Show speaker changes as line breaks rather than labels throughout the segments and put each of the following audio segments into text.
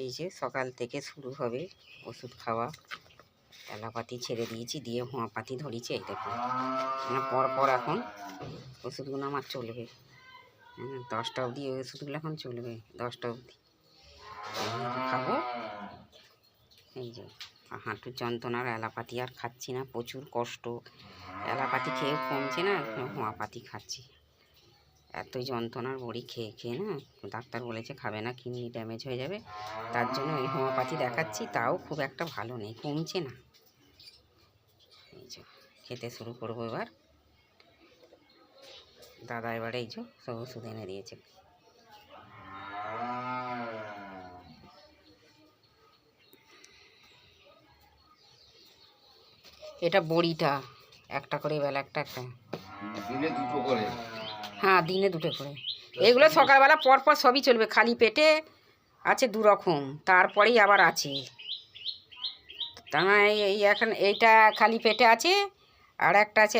এই যে সকাল থেকে শুরু হবে ওষুধ খাওয়া। এলাপাতি ছেড়ে দিয়েছি, দিয়ে হোঁয়াপাতি ধরেছি। এই দেখুন, মানে পরপর এখন ওষুধগুলো আমার চলবে। 10টা অবধি ওই ওষুধগুলো এখন চলবে, 10টা অবধি খাবো। এই যে হাঁটুর যন্ত্রণার এলাপাতি আর খাচ্ছি না, প্রচুর কষ্ট। এলাপাতি খেয়েও কমছে না, হোঁয়াপাতি খাচ্ছি। এত যন্ত্রণার বড়ি খেয়ে খেয়ে না, ডাক্তার বলেছে খাবে না, কিডনি ড্যামেজ হয়ে যাবে। তার জন্য ওই হোমিওপ্যাথি দেখাচ্ছি, তাও খুব একটা ভালো নেই, কমছে না। এই যে খেতে শুরু করবো এবার। দাদা এবারে এই যে সব ওষুধ এনে দিয়েছে। এটা বড়িটা একটা করে, বেলা একটা একটা,
দিনে 2টো করে।
হ্যাঁ দিনে 2টো করে। এগুলো সকালবেলা পরপর সবই চলবে। খালি পেটে আছে 2 রকম, তারপরেই আবার আছে। তার মানে এই এখন এইটা খালি পেটে আছে, আর একটা আছে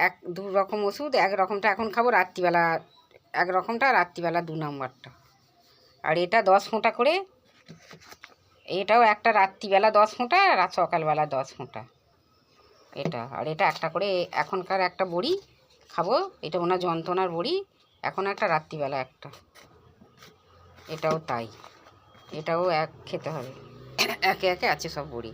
এক 2 রকম ওষুধ। এক রকমটা এখন খাবো রাত্রিবেলা, এক রকমটা রাত্রিবেলা 2 নম্বরটা। আর এটা 10 ফোঁটা করে, এটাও একটা রাত্রিবেলা 10 ফোঁটা, আর সকালবেলা 10 ফোঁটা এটা। আর এটা একটা করে এখনকার একটা বড়ি খাবো, এটা ওনার যন্ত্রণার বড়ি। এখন একটা রাত্রিবেলা একটা, এটাও তাই, এটাও এক খেতে হবে। একে একে আছে সব বড়ি।